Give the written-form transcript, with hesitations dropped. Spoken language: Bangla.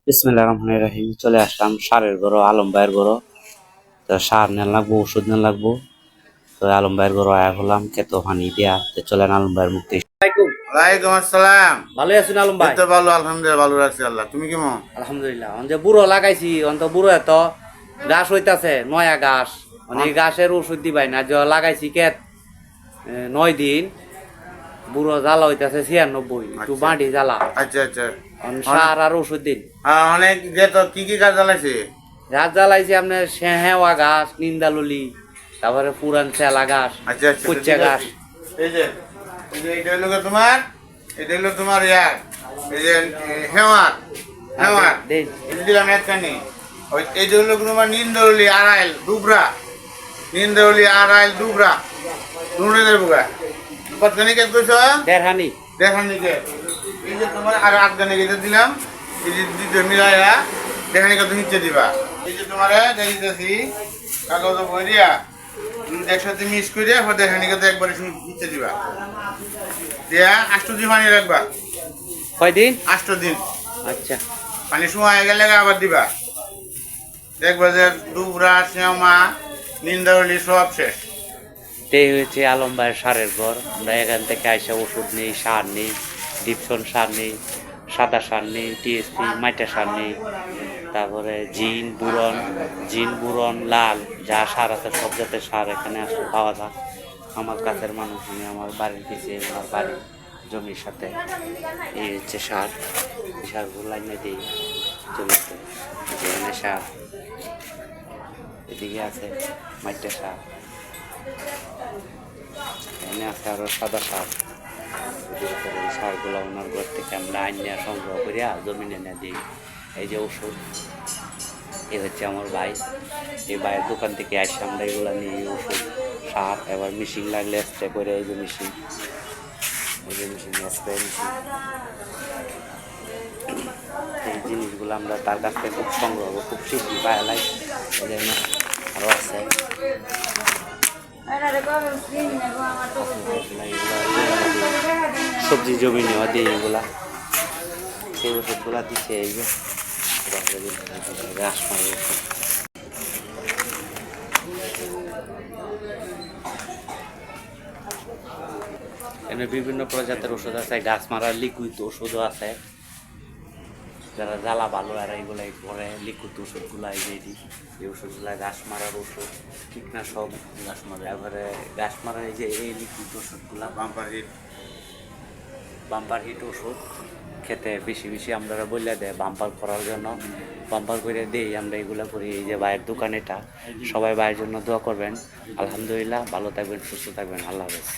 বিসমিল্লাহির রহমানির রহিম। চলে আসলাম সারের গরো, আলম ভাইয়ের গরো। তো সার নেন লাগবো, ওষুধ নেন লাগবো। তো আলম ভাইয়ের গরো আয়া হলাম খেতো পানি দিয়া। তো চলেন আলম ভাইয়ের মুক্তি। ওয়ালাইকুম আসসালাম। ভালো আছেন আলম ভাই? তো ভালো, আলহামদুলিল্লাহ ভালো রাখছি আল্লাহ। তুমি কেমন? আলহামদুলিল্লাহ। যে বুড়ো লাগাইছি অন্ত বুড়ো এত ঘাস হইতাছে, নয়া ঘাস মানে এই ঘাসের ওষুধ দিবাই না। যে লাগাইছি কেত 9 দিন, বুড়ো জ্বালা হইতাছে 96, একটু আচ্ছা। বাঁটি জ্বালা। আচ্ছা আচ্ছা। সার আর ওষুধ দিন। অনেক যে তো কি কাজ চালাইছে? ঘাস জ্বালাইছি আপনার হেওয়া ঘাস, নিন্দালুলি, তারপরে পুরান চেলা ঘাস, আচ্ছা আচ্ছা, কুচ্চা ঘাস। এই যে এটা হলো তোমার, এটা হলো তোমার ইয়ার, এই যে হেওয়ার হেওয়ার দেন। এটা দিলাম একখানি। ওই এটা হলো তোমার নিন্দরলি আড়াইল ডুবরা, নিন্দরলি আড়াইল ডুবরা নুনে দেবো গা। কতখানি কাজ করছো? দেড়হানি। দেখান দিকে এই যে তোমার আর আটখানি কেটে দিলাম। এই যে দুটো মিলাইয়া দেখানি কত নিচে দিবা। এই যে তোমার দেখিতেছি কাগজ বই দিয়া একসাথে মিক্স করে দেখানি কত একবারে নিচে দিবা। দিয়া 8 দিন পানি রাখবা। কয়দিন? 8 দিন আচ্ছা। পানি সময় গেলে আবার দিবা। দেখবা যে ডুবরা শ্যামা নিন্দাবলি সব শেষ। এই হয়েছে আলম ভাইয়ের সারের ঘর। আমরা এখান থেকে আইসা ওষুধ নেই, সার নেই, ডিপসন সার নেই, সাদা সার নেই, টিএসপি মাইটা সার নেই, তারপরে জিন বুরন লাল যা সার আছে সব জাতের সার এখানে আসলে পাওয়া যায়। আমার কাছের মানুষ নিয়ে আমার বাড়ির পিছিয়ে, আমার বাড়ির জমির সাথে এই হচ্ছে সার। সারগুলো লাইনে দিই জমিতে। এখানে সার, এদিকে আছে মাইটা সার, এনে আছে আরো সাদা সার। এই সারগুলো ওনার ঘর থেকে আমরা আইন নেওয়া সংগ্রহ করিয়া জমিনে এনে দিই। এই যে ওষুধ, এ হচ্ছে আমার ভাই। এই ভাইয়ের দোকান থেকে আসে আমরা এগুলো নিয়ে ওষুধ, সার, এবার মেশিন লাগলে স্প্রে করে। এই যে মেশিন, এই যে মেশিন, স্প্রে মেশিন। এই জিনিসগুলো আমরা তার কাছ থেকে খুব সংগ্রহ, খুব শীঘ্রই পাওয়া যায়। এই জন্য আরও আছে সবজি জমি নেওয়া দিয়ে এগুলা, সেই ওষুধগুলা দিচ্ছে। এই যে ঘাস মারে ওষুধ। এখানে বিভিন্ন প্রজাতির ওষুধ আছে, গাছ মারার লিকুইড ওষুধও আছে। যারা জ্বালা ভালো আর এইগুলাই করে লিকুইড ওষুধগুলা, এই যে এই ওষুধগুলা গাছ মারার ওষুধ, কীটনাশক গাছ মারা। এবারে গাছ মারার এই যে এই লিকুইড ওষুধগুলা বাম্পার হিট ওষুধ খেতে বেশি বেশি আমরা বলে দেয় বাম্পার করার জন্য, বাম্পার করে দিই আমরা এগুলো করি। এই যে ভাইয়ের দোকান এটা, সবাই ভাইয়ের জন্য দোয়া করবেন। আলহামদুলিল্লাহ, ভালো থাকবেন, সুস্থ থাকবেন, আল্লাহ হাফেজ।